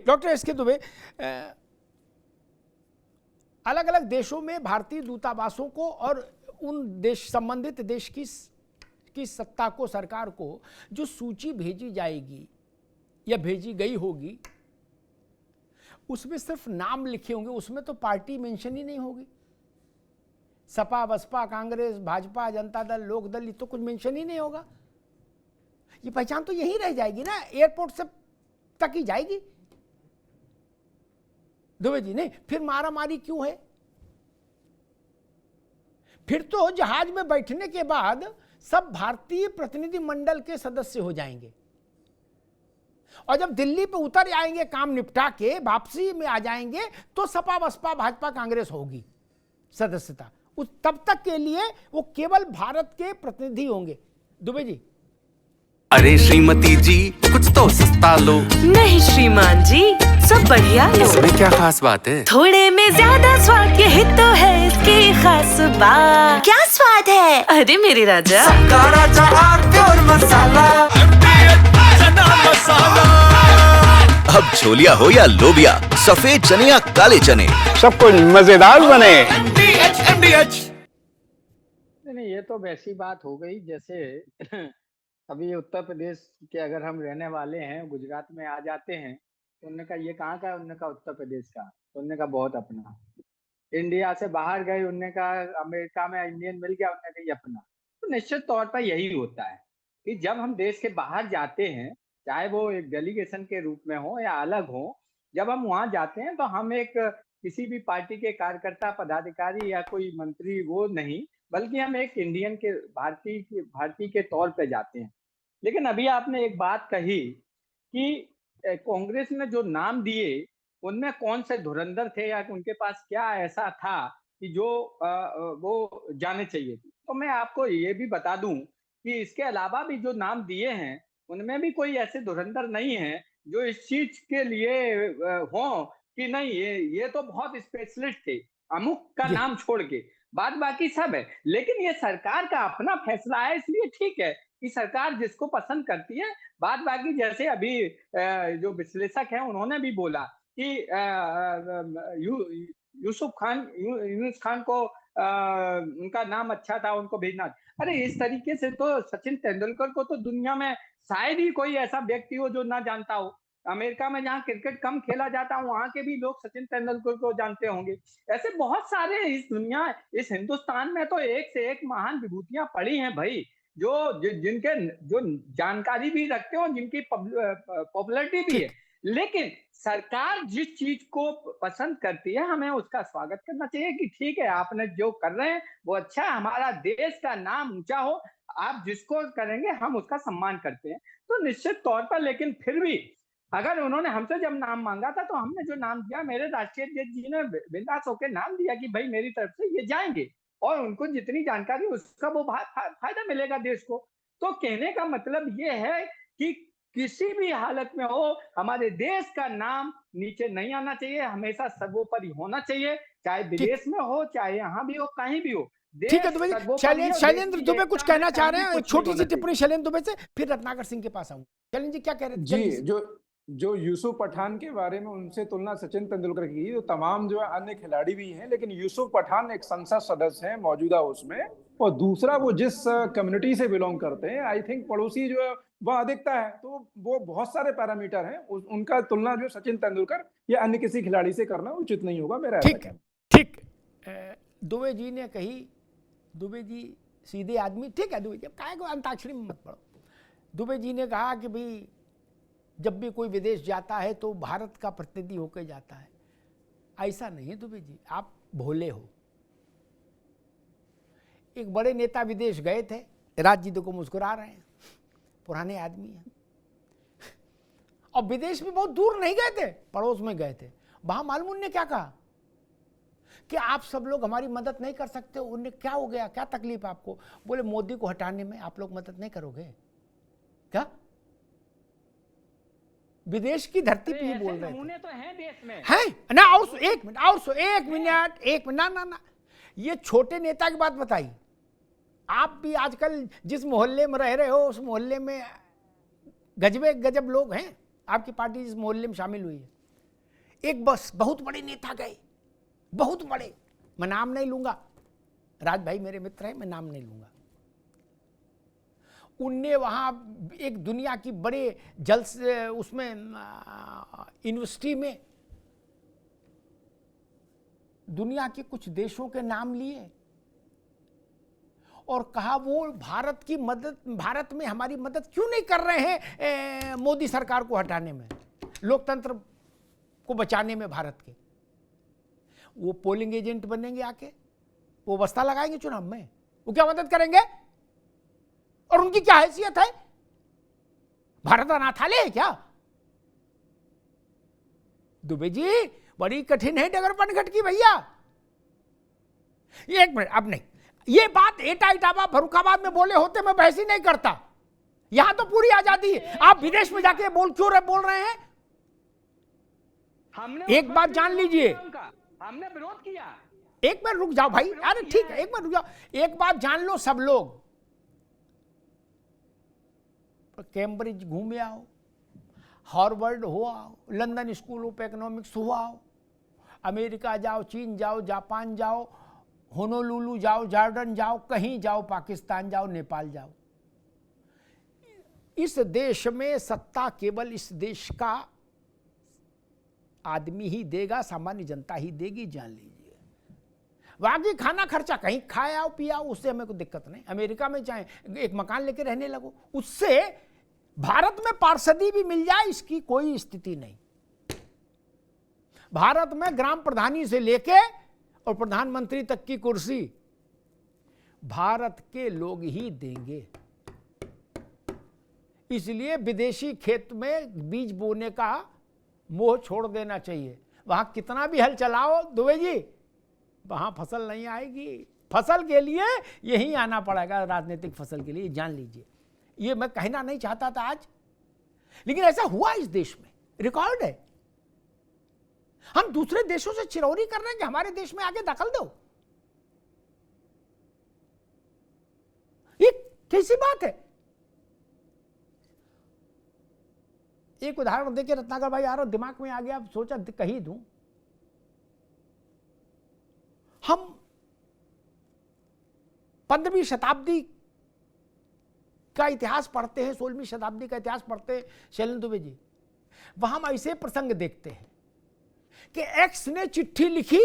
Doctor S K. Dubey, अलग अलग देशों में भारतीय दूतावासों को और उन देश संबंधित देश की सत्ता को, सरकार को जो सूची भेजी जाएगी या भेजी गई होगी, उसमें सिर्फ नाम लिखे होंगे, उसमें तो पार्टी मेंशन ही नहीं होगी। सपा, बसपा, कांग्रेस, भाजपा, जनता दल, लोक दल, ये तो कुछ मेंशन ही नहीं होगा। ये पहचान तो यही रह जाएगी ना, एयरपोर्ट से तक ही जाएगी। दुबे जी, नहीं फिर मारा मारी क्यों है? फिर तो जहाज में बैठने के बाद सब भारतीय प्रतिनिधि मंडल के सदस्य हो जाएंगे, और जब दिल्ली पे उतर आएंगे, काम निपटा के वापसी में आ जाएंगे, तो सपा, बसपा, भाजपा, कांग्रेस होगी सदस्यता। उस तब तक के लिए वो केवल भारत के प्रतिनिधि होंगे। दुबे जी, अरे श्रीमती जी, कुछ तो सस्ता लो। नहीं श्रीमान जी, सब बढ़िया लो। इसमें क्या खास बात है? थोड़े में ज्यादा स्वाद, यही तो है इसकी खास बात। क्या स्वाद है? अरे मेरे राजा, राजा प्योर मसाला। अब छोलिया हो या लोबिया, सफेद चने या काले चने, सब कुछ मजेदार बने। नहीं, ये तो वैसी बात हो गई जैसे अभी उत्तर प्रदेश के अगर हम रहने वाले हैं, गुजरात में आ जाते हैं तो उन्होंने कहा ये कहाँ का है, उन्होंने कहा उत्तर प्रदेश का, तो उन्होंने कहा बहुत अपना। इंडिया से बाहर गए, उन्होंने कहा अमेरिका में इंडियन मिल गया, उन्होंने कहा ये अपना। तो निश्चित तौर पर यही होता है कि जब हम देश के बाहर जाते हैं, चाहे वो एक डेलीगेशन के रूप में हो या अलग हो, जब हम वहां जाते हैं तो हम एक किसी भी पार्टी के कार्यकर्ता, पदाधिकारी या कोई मंत्री वो नहीं, बल्कि हम एक इंडियन के भारतीय के तौर पे जाते हैं। लेकिन अभी आपने एक बात कही कि कांग्रेस ने जो नाम दिए उनमें कौन से धुरंधर थे या उनके पास क्या ऐसा था कि जो वो जाने चाहिए थी। तो मैं आपको ये भी बता दूं कि इसके अलावा भी जो नाम दिए हैं उनमें भी कोई ऐसे धुरंधर नहीं है जो इस चीज के लिए हो कि नहीं ये तो बहुत स्पेशलिस्ट थे, अमुक का नाम छोड़ के बाद बाकी सब है। लेकिन ये सरकार का अपना फैसला है, इसलिए ठीक है कि सरकार जिसको पसंद करती है। बाद बाकी जैसे अभी जो विश्लेषक हैं उन्होंने भी बोला कि यूनुस खान को उनका नाम अच्छा था, उनको भेजना। अरे इस तरीके से तो सचिन तेंदुलकर को तो दुनिया में शायद ही कोई ऐसा व्यक्ति हो जो ना जानता हो। अमेरिका में जहाँ क्रिकेट कम खेला जाता है वहां के भी लोग सचिन तेंदुलकर को जानते होंगे। ऐसे बहुत सारे इस हिंदुस्तान में तो एक से एक महान विभूतियां पड़ी हैं भाई, जिनके जो जानकारी भी रखते हो, जिनकी पॉपुलैरिटी भी है। लेकिन सरकार जिस चीज को पसंद करती है हमें उसका स्वागत करना चाहिए कि ठीक है आपने जो कर रहे हैं वो अच्छा है, हमारा देश का नाम ऊंचा हो, आप जिसको करेंगे हम उसका सम्मान करते हैं। तो निश्चित तौर पर, लेकिन फिर भी अगर उन्होंने हमसे जब नाम मांगा था तो हमने जो नाम दिया, मेरे राष्ट्रीय अध्यक्ष जी ने बिंदास होकर नाम दिया कि भाई मेरी तरफ से ये जाएंगे और उनको जितनी जानकारी उसका वो फायदा मिलेगा देश को। तो कहने का मतलब ये है कि किसी भी हालत में हो हमारे देश का नाम नीचे नहीं आना चाहिए, हमेशा सर्वोपरि होना चाहिए, चाहे विदेश में हो चाहे यहाँ भी हो, कहीं भी हो। ठीक है दुबे जी, शैलेंद्र दुबे कुछ कहना चाह रहे हैं, छोटी सी टिप्पणी शैलेंद्र दुबे से, फिर रत्नाकर सिंह के पास आऊंगा। शैलेंद्र जी क्या कह रहे थे? जी, जो यूसुफ पठान के बारे में उनसे तुलना सचिन तेंदुलकर की, तो तमाम जो है अन्य खिलाड़ी भी हैं, लेकिन यूसुफ पठान एक संसद सदस्य हैं मौजूदा उसमें, और दूसरा वो जिस कम्युनिटी से बिलोंग करते हैं, आई थिंक पड़ोसी जो है वह अधिकता है, तो वो बहुत सारे पैरामीटर हैं, उनका तुलना जो सचिन तेंदुलकर या अन्य किसी खिलाड़ी से करना उचित नहीं होगा मेरा। ठीक है, ठीक। दुबे जी ने कही, दुबे जी सीधे आदमी, ठीक है दुबे जी, काहे को अंताक्षरी में मत पड़ो। दुबे जी ने कहा कि भाई जब भी कोई विदेश जाता है तो भारत का प्रतिनिधि होकर जाता है। ऐसा नहीं है दुबे जी, आप भोले हो। एक बड़े नेता विदेश गए थे, राज जी देखो मुस्कुरा रहे हैं, पुराने आदमी हैं, और विदेश में बहुत दूर नहीं गए थे, पड़ोस में गए थे। वहां मालूम उन्होंने क्या कहा कि आप सब लोग हमारी मदद नहीं कर सकते। उन्हें क्या हो गया, क्या तकलीफ आपको? बोले मोदी को हटाने में आप लोग मदद नहीं करोगे क्या? विदेश की धरती पे ही बोल रहे थे। तो हैं देश में हैं ना। और एक मिनट ना, ये छोटे नेता की बात बताई। आप भी आजकल जिस मोहल्ले में रह रहे हो उस मोहल्ले में गजब लोग हैं, आपकी पार्टी जिस मोहल्ले में शामिल हुई है, एक बस बहुत बड़े नेता गए, बहुत बड़े, मैं नाम नहीं लूंगा, राज भाई मेरे मित्र हैं, मैं नाम नहीं लूंगा। उनने वहां एक दुनिया की बड़े जल से उसमें यूनिवर्सिटी में दुनिया के कुछ देशों के नाम लिए और कहा वो भारत की मदद, भारत में हमारी मदद क्यों नहीं कर रहे हैं मोदी सरकार को हटाने में, लोकतंत्र को बचाने में भारत के। वो पोलिंग एजेंट बनेंगे आके, वो बस्ता लगाएंगे चुनाव में, वो क्या मदद करेंगे? और उनकी क्या हैसियत है? भारत अनाथालय है क्या? दुबे जी बड़ी कठिन है डगर पनघट की भैया। एक मिनट, अब नहीं, ये बात एटा इटावा फरुखाबाद में बोले होते मैं बहस ही नहीं करता, यहां तो पूरी आजादी है। आप विदेश में जाके बोल रहे हैं? हमने एक बात जान लीजिए, हमने विरोध किया। एक मिनट रुक जाओ भाई, अरे ठीक है, एक मिनट रुक जाओ, एक बात जान लो सब लोग, कैम्ब्रिज घूमे आओ, हार्वर्ड हो आओ, लंदन स्कूल ऑफ इकोनॉमिक्स हो आओ, अमेरिका जाओ, चीन जाओ, जापान जाओ, होनोलुलु जाओ, जॉर्डन जाओ, कहीं जाओ, पाकिस्तान जाओ, नेपाल जाओ, इस देश में सत्ता केवल इस देश का आदमी ही देगा, सामान्य जनता ही देगी, जान लीजिए। बाकी खाना खर्चा कहीं खाए आओ पिया आओ, उससे हमें कोई दिक्कत नहीं। अमेरिका में चाहे एक मकान लेके रहने लगो, उससे भारत में पार्षदी भी मिल जाए इसकी कोई स्थिति नहीं। भारत में ग्राम प्रधानी से लेके और प्रधानमंत्री तक की कुर्सी भारत के लोग ही देंगे। इसलिए विदेशी खेत में बीज बोने का मोह छोड़ देना चाहिए। वहां कितना भी हल चलाओ दुबे जी, वहां फसल नहीं आएगी। फसल के लिए यहीं आना पड़ेगा, राजनीतिक फसल के लिए, जान लीजिए। ये मैं कहना नहीं चाहता था आज, लेकिन ऐसा हुआ इस देश में, रिकॉर्ड है। हम दूसरे देशों से चिरौरी कर रहे हैं कि हमारे देश में आगे दखल दो, ये कैसी बात है? एक उदाहरण देखिए रत्नाकर भाई, आ रहा दिमाग में आ गया, सोचा कही दूं। हम 15वीं शताब्दी का इतिहास पढ़ते हैं, 16वीं शताब्दी का इतिहास पढ़ते हैं शैलेंद्र दुबे जी, वहां हम ऐसे प्रसंग देखते हैं कि एक्स ने चिट्ठी लिखी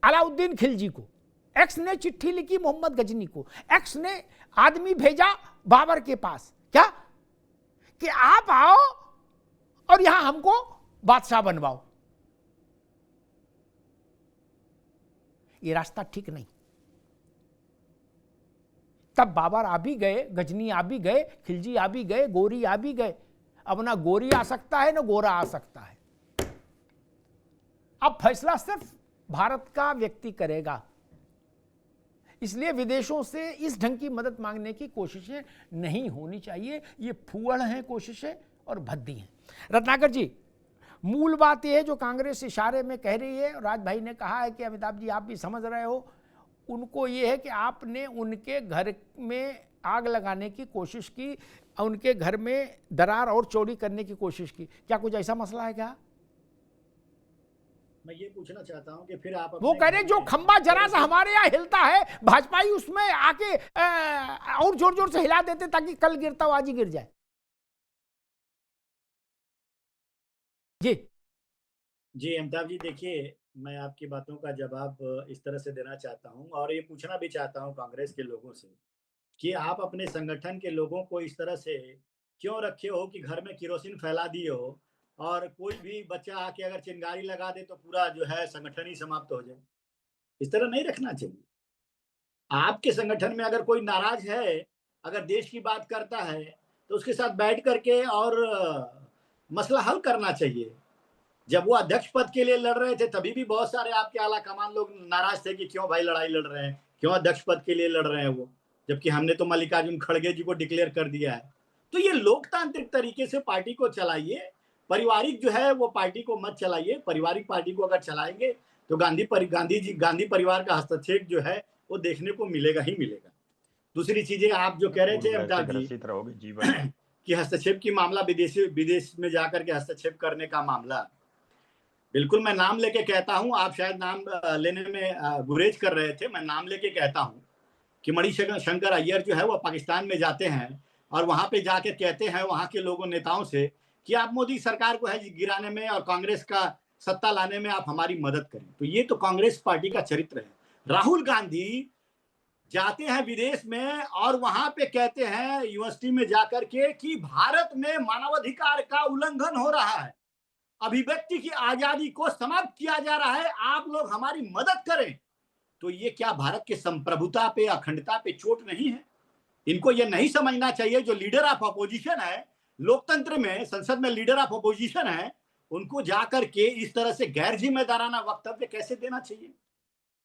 अलाउद्दीन खिलजी को, एक्स ने चिट्ठी लिखी मोहम्मद गजनी को, एक्स ने आदमी भेजा बाबर के पास, क्या कि आप आओ और यहां हमको बादशाह बनवाओ। ये रास्ता ठीक नहीं। तब बाबर आ भी गए, गजनी आ भी गए, खिलजी आ भी गए, गोरी आ भी गए। अब ना गोरी आ सकता है ना गोरा आ सकता है। अब फैसला सिर्फ भारत का व्यक्ति करेगा। इसलिए विदेशों से इस ढंग की मदद मांगने की कोशिशें नहीं होनी चाहिए। ये फूहड़ हैं कोशिशें और भद्दी हैं। रत्नाकर जी, मूल बात यह है जो कांग्रेस इशारे में कह रही है, राज भाई ने कहा है कि अमिताभ जी आप भी समझ रहे हो, उनको ये है कि आपने उनके घर में आग लगाने की कोशिश की, उनके घर में दरार और चौड़ी करने की कोशिश की। क्या कुछ ऐसा मसला है क्या? मैं ये पूछना चाहता हूं कि फिर आप वो कह रहे जो खंबा जरा सा हमारे यहाँ हिलता है, भाजपाई उसमें आके और जोर जोर से हिला देते ताकि कल गिरता हुआ आज ही गिर जाए। जी अमिताभ जी, देखिए मैं आपकी बातों का जवाब इस तरह से देना चाहता हूं और ये पूछना भी चाहता हूं कांग्रेस के लोगों से कि आप अपने संगठन के लोगों को इस तरह से क्यों रखे हो कि घर में केरोसिन फैला दिए हो और कोई भी बच्चा आके अगर चिंगारी लगा दे तो पूरा जो है संगठन ही समाप्त हो जाए। इस तरह नहीं रखना चाहिए। आपके संगठन में अगर कोई नाराज है, अगर देश की बात करता है तो उसके साथ बैठ करके और मसला हल करना चाहिए। जब वो अध्यक्ष पद के लिए लड़ रहे थे तभी भी बहुत सारे आपके आला कमान लोग नाराज थे कि क्यों भाई लड़ाई लड़ रहे हैं, क्यों अध्यक्ष पद के लिए लड़ रहे हैं वो, जबकि हमने तो मल्लिकार्जुन खड़गे जी को डिक्लेयर कर दिया है। तो ये लोकतांत्रिक तरीके से पार्टी को चलाइए, पारिवारिक जो है वो पार्टी को मत चलाइए। पारिवारिक पार्टी को अगर चलाएंगे तो गांधी परिवार का हस्तक्षेप जो है वो देखने को मिलेगा ही मिलेगा। दूसरी चीजें आप जो कह रहे थे अमिताभ जी कि हस्तक्षेप की मामला विदेश में जाकर के हस्तक्षेप करने का मामला, बिल्कुल मैं नाम लेके कहता हूं, आप शायद नाम लेने में गुरेज कर रहे थे, मैं नाम लेके कहता हूं कि मणिशंकर अय्यर जो है वो पाकिस्तान में जाते हैं और वहां पे जाकर कहते हैं वहां के लोगों नेताओं से कि आप मोदी सरकार को है गिराने में और कांग्रेस का सत्ता लाने में आप हमारी मदद करें। तो ये तो कांग्रेस पार्टी का चरित्र है। राहुल गांधी जाते हैं विदेश में और वहां पे कहते हैं यूनिवर्सिटी में जाकर के कि भारत में मानवाधिकार का उल्लंघन हो रहा है, अभिव्यक्ति की आजादी को समाप्त किया जा रहा है, आप लोग हमारी मदद करें। तो ये क्या भारत के संप्रभुता पे, अखंडता पे चोट नहीं है? इनको ये नहीं समझना चाहिए जो लीडर ऑफ अपोजिशन है लोकतंत्र में, संसद में लीडर ऑफ अपोजिशन है, उनको जाकर के इस तरह से गैर जिम्मेदाराना वक्तव्य कैसे देना चाहिए?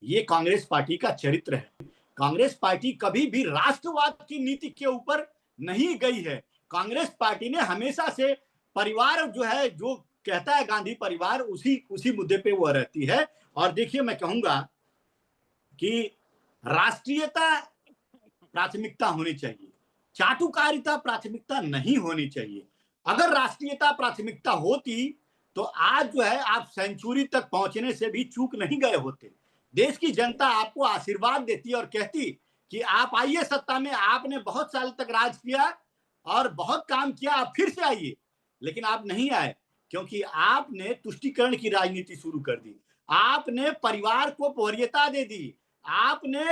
ये कांग्रेस पार्टी का चरित्र है। कांग्रेस पार्टी कभी भी राष्ट्रवाद की नीति के ऊपर नहीं गई है। कांग्रेस पार्टी ने हमेशा से परिवार जो है, जो कहता है गांधी परिवार, उसी मुद्दे पे वो रहती है। और देखिए मैं कहूंगा कि राष्ट्रीयता प्राथमिकता होनी चाहिए, चाटुकारिता प्राथमिकता नहीं होनी चाहिए। अगर राष्ट्रीयता प्राथमिकता होती तो आज जो है आप सेंचुरी तक पहुंचने से भी चूक नहीं गए होते। देश की जनता आपको आशीर्वाद देती और कहती कि आप आइए सत्ता में, आपने बहुत साल तक राज किया और बहुत काम किया, आप फिर से आइए। लेकिन आप नहीं आए क्योंकि आपने तुष्टीकरण की राजनीति शुरू कर दी, आपने परिवार को वरीयता दे दी, आपने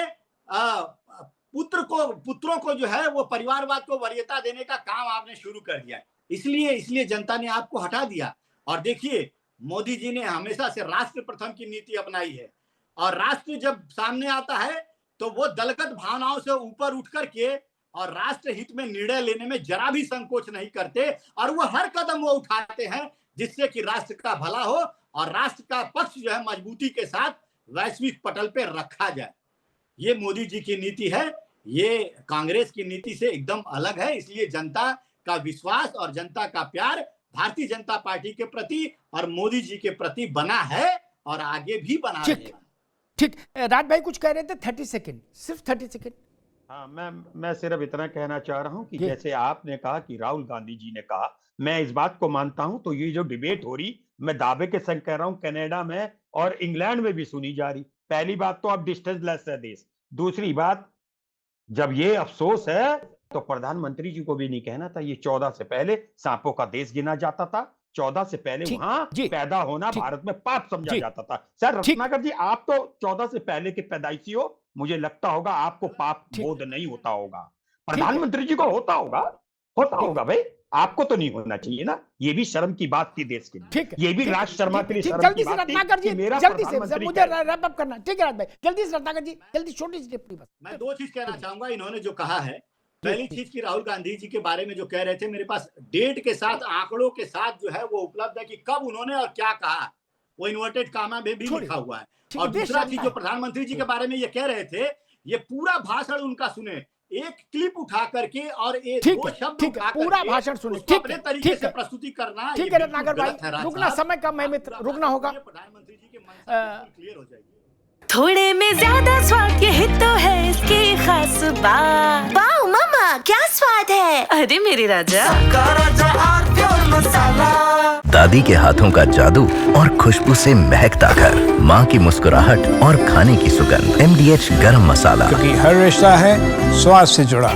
पुत्रों को जो है वो परिवारवाद को वरीयता देने का काम आपने शुरू कर दिया। इसलिए जनता ने आपको हटा दिया। और देखिए मोदी जी ने हमेशा से राष्ट्र प्रथम की नीति अपनाई है और राष्ट्र जब सामने आता है तो वो दलगत भावनाओं से ऊपर उठ करके और राष्ट्र हित में निर्णय लेने में जरा भी संकोच नहीं करते और वो हर कदम वो उठाते हैं जिससे कि राष्ट्र का भला हो और राष्ट्र का पक्ष जो है मजबूती के साथ वैश्विक पटल पे रखा जाए। ये मोदी जी की नीति है, ये कांग्रेस की नीति से एकदम अलग है। इसलिए जनता का विश्वास और जनता का प्यार भारतीय जनता पार्टी के प्रति और मोदी जी के प्रति बना है और आगे भी बना रहेगा। ठीक, राज भाई कुछ कह रहे थे, 30 सेकंड, सिर्फ 30 सेकंड। हाँ, मैं सिर्फ इतना कहना चाह रहा हूँ कि जैसे आपने कहा कि राहुल गांधी जी ने कहा, मैं इस बात को मानता हूं। तो ये जो डिबेट हो रही, मैं दावे के संग कह रहा हूं, कनाडा में और इंग्लैंड में भी सुनी जा रही। पहली बात तो अब डिस्टेंस लेस है देश। दूसरी बात, जब ये अफसोस है तो प्रधानमंत्री जी को भी नहीं कहना था। ये 14 से पहले सांपों का देश गिना जाता था, 14 से पहले वहां पैदा होना भारत में पाप समझा जाता था। सर रत्नाकर जी, आप तो 14 से पहले के पैदाइशी हो, मुझे लगता होगा आपको पाप बोध नहीं होता होगा। प्रधानमंत्री जी को होता होगा भाई, आपको तो नहीं होना चाहिए ना। ये भी शर्म की बात थी देश के लिए, ये भी राज शर्मा के लिए शर्म की बात थी कि मेरा प्रधानमंत्री मुझे रैप अप करना। ठीक है राज भाई, जल्दी से रत्नाकर जी, जल्दी छोटी सी टिप्पणी बस। मैं दो चीज कहना चाहूंगा इन्होंने जो कहा है। पहली चीज की राहुल गांधी जी के बारे में जो कह रहे थे, मेरे पास डेट के साथ, आंकड़ों के साथ जो है वो उपलब्ध है कि कब उन्होंने और क्या कहा, वो इन्वर्टेड कामा में भी लिखा हुआ है। और दूसरा चीज जो प्रधानमंत्री जी के बारे में ये कह रहे थे, ये पूरा भाषण उनका सुने, एक क्लिप उठा करके और एक दो शब्द पूरा भाषण सुने, अपने तरीके से प्रस्तुति करना। ठीक है रत्नाकर भाई, रुकना, समय कम है मित्र, रुकना होगा। प्रधानमंत्री जी के मन से क्लियर हो जाएगी। थोड़े में ज्यादा स्वाद, यही तो है इसकी खास बात। वाओ मामा, क्या स्वाद है। अरे मेरे राजा, दादी के हाथों का जादू और खुशबू से महकता घर, माँ की मुस्कुराहट और खाने की सुगंध। MDH गरम मसाला, क्योंकि हर रिश्ता है स्वाद से जुड़ा।